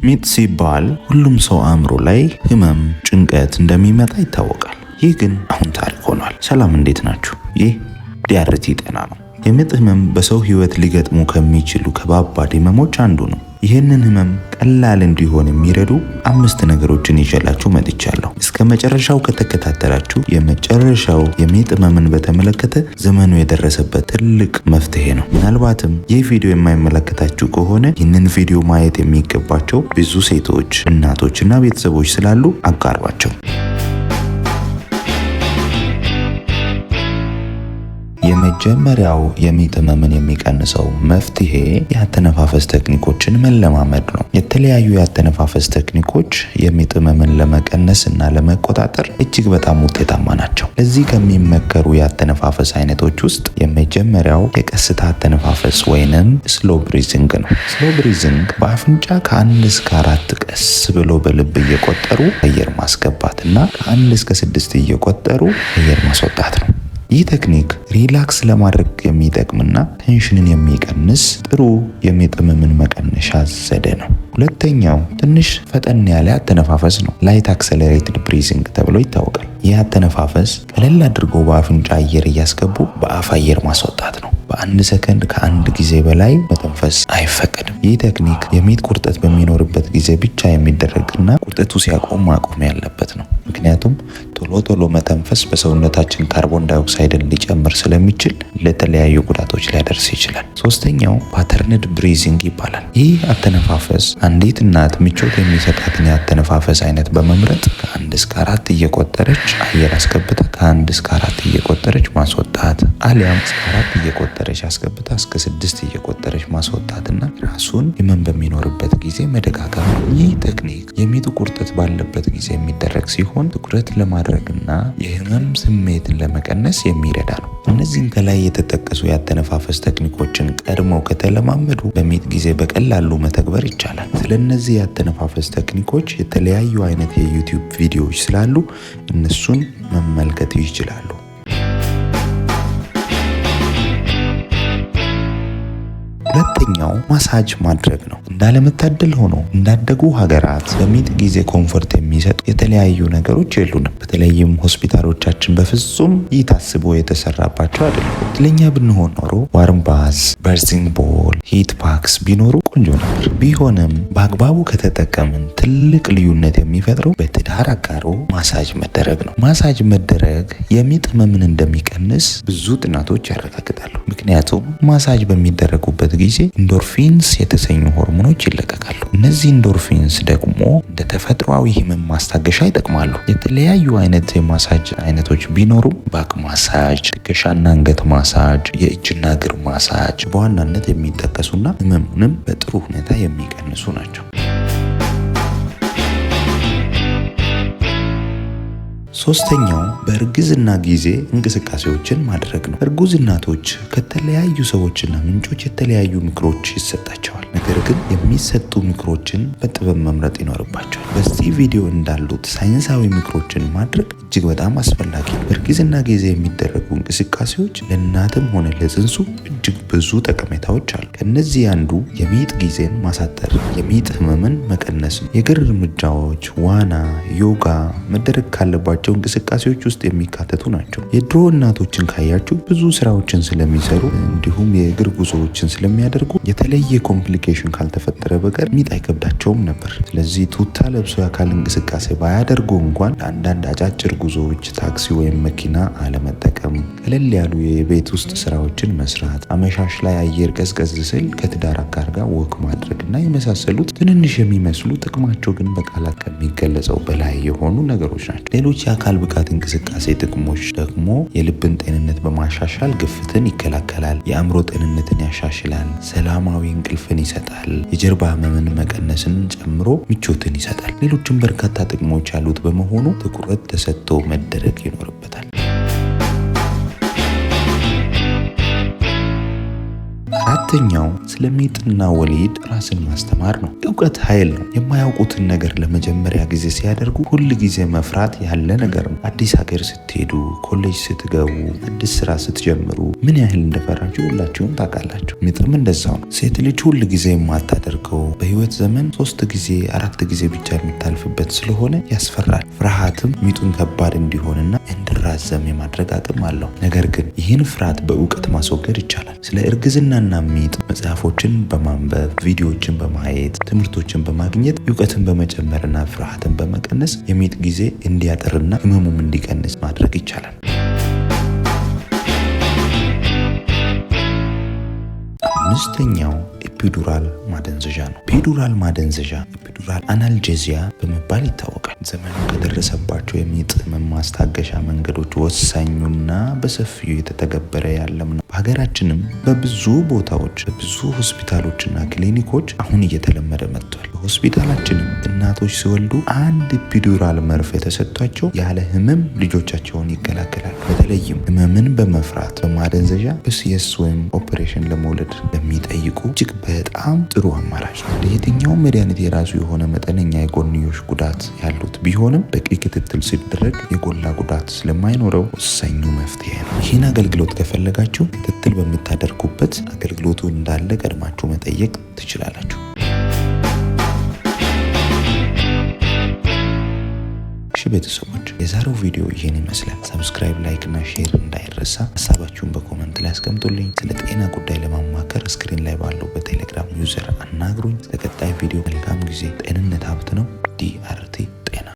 ሚጥ ሲባል ሁሉም ሰው አእምሮ ላይ ህመም፣ ጭንቀት እንደሚመጣ ይታወቃል። ይህ ግን አሁን ታሪክ ሆኗል። ሰላም፣ እንዴት ናችሁ? ይህ ዲያርቲ ጤና ነው። የምጥ ህመም በሰው ህይወት ሊገጥሙ ከሚችሉ ከባባድ ህመሞች አንዱ ነው። ይህንን ህመም ቀላል እንዲሆን የሚረዱ 5 ነገሮችን ይዤላችሁ መጥቻለሁ። እስከ መጨረሻው ከተከታተላችሁ የመጨረሻው የምጥ ህመምን በተመለከተ ዘመኑ የደረሰበት ትልቅ መፍትሄ ነው። ምናልባትም ይህ ቪዲዮ የማይመለከታችሁ ከሆነ ይህንን ቪዲዮ ማየት የሚገባቸው ብዙ ሴቶች፣ እናቶችና ቤተሰቦች ስላሉ አጋሯቸው። የመጀመሪያው የምጥ ህመምን የሚቀንሰው መፍትሄ የአተነፋፈስ ቴክኒኮችን መለማመድ ነው። የተለያዩ የአተነፋፈስ ቴክኒኮች የምጥ ህመምን ለመቀነስ እና ለመቆጣጠር እጅግ በጣም ውጤታማ ናቸው። ለዚህ ከሚመከሩ የአተነፋፈስ አይነቶች ውስጥ የመጀመሪያው የቀስታ አተነፋፈስ ወይንም ስሎ ብሪዚንግ ነው። ስሎ ብሪዚንግ በአፍንጫ ከ1 እስከ 4 ቀስ ብሎ በልብ እየቆጠሩ አየር ማስገባት እና ከ1 እስከ 6 እየቆጠሩ አየር ማስወጣት ነው። ይህ ቴክኒክ ሪላክስ ለማድረግ የሚጠቅምና ቴንሽንን የሚቀንስ ጥሩ የምጥ ህመምን መቀነሻ ዘዴ ነው። ሁለተኛው ትንሽ ፈጠን ያለ አተነፋፈስ ነው። ላይት አክሰለሬትድ ብሪዚንግ ተብሎ ይታወቃል። ይህ አተነፋፈስ ቀለል አድርጎ በአፍንጫ አየር እያስገቡ በአፍ አየር ማስወጣት ነው። በ1 ሰከንድ ከ1 ጊዜ በላይ መተንፈስ አይፈቀድም። ይህ ቴክኒክ የምጥ ቁርጠት በሚኖርበት ጊዜ ብቻ የሚደረግና ቁርጠቱ ሲያቆም ማቆም ያለበት ነው። ምክንያቱም ቶሎ መተንፈስ በሰውነታችን ካርቦን ዳይኦክሳይድን ሊጨምር ስለሚችል ለተለያዩ ጉዳቶች ሊያደርስ ይችላል። ሶስተኛው ፓተርንድ ብሪዚንግ ይባላል። ይህ አተነፋፈስ አንዲት እናት ምቾት የሚሰጣትን የአተነፋፈስ አይነት በመምረጥ ከ1 እስከ 4 እየቆጠረች አየር አስገብታ ከ1 እስከ 4 እየቆጠረች ማስወጣት፣ አሊያም እስከ 4 እየቆጠረች አስገብታ እስከ 6 እየቆጠረች ማስወጣትና ራሱን ህመም በሚኖርበት ጊዜ መደጋገም። ይህ ቴክኒክ የምጥ ቁርጠት ባለበት ጊዜ የሚደረግ ሲሆን ትኩረት ለማድረግና የህመም ስሜትን ለመቀነስ የሚረዳ ነው። እነዚህን ከላይ የተጠቀሱ የአተነፋፈስ ቴክኒኮችን ቀድመው ከተለማመዱ በምጥ ጊዜ በቀላሉ መተግበር ይቻላል። ስለነዚህ የአተነፋፈስ ቴክኒኮች የተለያዩ አይነት የዩቲዩብ ቪዲዮዎች ስላሉ እነሱን መመልከት ይችላሉ። ሁለተኛው ማሳጅ ማድረግ ነው። እንዳለመታደል ሆኖ እንዳደጉ ሀገራት በምጥ ጊዜ ኮምፎርት የሚሰጡ የተለያዩ ነገሮች የሉንም። በተለይም ሆስፒታሎቻችን በፍጹም ይህ ታስቦ የተሰራባቸው አይደሉም። ለኛ ብንሆን ኖሮ ዋርም ባዝ፣ በርዚንግ ቦል፣ ሂት ፓክስ ቢኖሩ ቆንጆ ነበር። ቢሆንም በአግባቡ ከተጠቀምን ትልቅ ልዩነት የሚፈጥረው በትዳር አጋሮ ማሳጅ መደረግ ነው። ማሳጅ መደረግ የምጥ ህመምን እንደሚቀንስ ብዙ ጥናቶች ያረጋግጣሉ። ምክንያቱም ማሳጅ በሚደረጉበት ጊዜ ኢንዶርፊንስ የተሰኙ ሆርሞኖች ይለቀቃሉ። እነዚህ ኢንዶርፊንስ ደግሞ እንደ ተፈጥሯዊ ህመም ማስታገሻ ይጠቅማሉ። የተለያዩ አይነት የማሳጅ አይነቶች ቢኖሩም ባክ ማሳጅ፣ ትከሻና አንገት ማሳጅ፣ የእጅና እግር ማሳጅ በዋናነት የሚጠቀሱና ህመሙንም በጥሩ ሁኔታ የሚቀንሱ ናቸው። ሶስተኛው በእርግዝና ጊዜ እንቅስቃሴዎችን ማድረግ ነው። እርጉዝ እናቶች ከተለያዩ ሰዎችና ምንጮች የተለያዩ ምክሮች ይሰጣቸዋል። ነገር ግን የሚሰጡ ምክሮችን በጥበብ መምረጥ ይኖርባቸዋል። በዚህ ቪዲዮ እንዳሉት ሳይንሳዊ ምክሮችን ማድረግ እጅግ በጣም አስፈላጊ ነው። በእርግዝና ጊዜ የሚደረጉ እንቅስቃሴዎች ለእናትም ሆነ ለጽንሱ እጅግ ብዙ ጠቀሜታዎች አሉ። ከነዚህ አንዱ የምጥ ጊዜን ማሳጠር፣ የምጥ ህመምን መቀነስ ነው። የእግር እርምጃዎች፣ ዋና፣ ዮጋ መደረግ ካለባቸው እንቅስቃሴዎች ውስጥ የሚካተቱ ናቸው። የድሮ እናቶችን ካያችሁ ብዙ ስራዎችን ስለሚሰሩ እንዲሁም የእግር ጉዞዎችን ስለሚያደርጉ የተለየ ኮምፕሊኬሽን ካልተፈጠረ በቀር ምጥ አይከብዳቸውም ነበር። ስለዚህ ቱታ ለብሶ የአካል እንቅስቃሴ ባያደርጉ እንኳን ለአንዳንድ አጫጭር ጉዞዎች ታክሲ ወይም መኪና አለመጠቀም፣ ቀለል ያሉ የቤት ውስጥ ስራዎችን መስራት፣ አመሻሽ ላይ አየር ቀዝቀዝ ስል ከትዳር አጋር ጋር ወክ ማድረግና የመሳሰሉት ትንንሽ የሚመስሉ ጥቅማቸው ግን በቃላት ከሚገለጸው በላይ የሆኑ ነገሮች ናቸው። ሌሎች የአካል ብቃት እንቅስቃሴ ጥቅሞች ደግሞ የልብን ጤንነት በማሻሻል ግፍትን ይከላከላል፣ የአእምሮ ጤንነትን ያሻሽላል፣ ሰላማዊ እንቅልፍን ይሰጣል፣ የጀርባ ህመምን መቀነስን ጨምሮ ምቾትን ይሰጣል። ሌሎችም በርካታ ጥቅሞች ያሉት በመሆኑ ትኩረት ተሰጥቶ መደረግ ይኖርበታል። አራተኛው ስለ ሚጥና ወሊድ ራስን ማስተማር ነው። እውቀት ኃይል ነው። የማያውቁትን ነገር ለመጀመሪያ ጊዜ ሲያደርጉ ሁል ጊዜ መፍራት ያለ ነገር ነው። አዲስ ሀገር ስትሄዱ፣ ኮሌጅ ስትገቡ፣ አዲስ ስራ ስትጀምሩ ምን ያህል እንደፈራችሁ ሁላችሁም ታውቃላችሁ። ሚጥም እንደዛው ነው። ሴት ልጅ ሁል ጊዜ የማታደርገው በህይወት ዘመን 3 ጊዜ 4 ጊዜ ብቻ የምታልፍበት ስለሆነ ያስፈራል። ፍርሃትም ሚጡን ከባድ እንዲሆንና እንዲራዘም የማድረግ አቅም አለው። ነገር ግን ይህን ፍርሃት በእውቀት ማስወገድ ይቻላል። ስለ እርግዝናና ሚጥ መጽሐፎችን በማንበብ ቪዲዮዎችን በማየት ትምህርቶችን በማግኘት እውቀትን በመጨመርና ፍርሃትን በመቀነስ የሚጥ ጊዜ እንዲያጥርና ህመሙም እንዲቀንስ ማድረግ ይቻላል። አምስተኛው ኤፒዱራል ማደንዘዣ ነው። ኤፒዱራል ማደንዘዣ ኤፒዱራል አናልጄዚያ በመባል ይታወቃል። ዘመኑ ከደረሰባቸው የሚጥ ህመም ማስታገሻ መንገዶች ወሳኙና በሰፊው የተተገበረ ያለም ነው። በሀገራችንም በብዙ ቦታዎች በብዙ ሆስፒታሎችና ክሊኒኮች አሁን እየተለመደ መጥቷል። በሆስፒታላችንም እናቶች ሲወልዱ አንድ ኤፒዱራል መርፌ ተሰጥቷቸው ያለ ህመም ልጆቻቸውን ይገላገላል። በተለይም ህመምን በመፍራት በማደንዘዣ በሲኤስ ወይም ኦፕሬሽን ለመውለድ ለሚጠይቁ እጅግ በጣም ጥሩ አማራጭ ነው። ለየትኛውም መድኃኒት የራሱ የሆነ መጠነኛ የጎንዮሽ ጉዳት ያሉት ቢሆንም በቂ ክትትል ሲደረግ የጎላ ጉዳት ስለማይኖረው ወሳኙ መፍትሄ ነው። ይህን አገልግሎት ከፈለጋችሁ ክትትል በምታደርጉበት አገልግሎቱ እንዳለ ቀድማችሁ መጠየቅ ትችላላችሁ። ቤተሰቦች የዛሬው ቪዲዮ ይህን ይመስላል። ሰብስክራይብ፣ ላይክ እና ሼር እንዳይረሳ። ሀሳባችሁን በኮመንት ላይ አስቀምጡልኝ። ስለ ጤና ጉዳይ ለማማከር ስክሪን ላይ ባለው በቴሌግራም ዩዘር አናግሩኝ። ለቀጣይ ቪዲዮ መልካም ጊዜ። ጤንነት ሀብት ነው። ዲአርቲ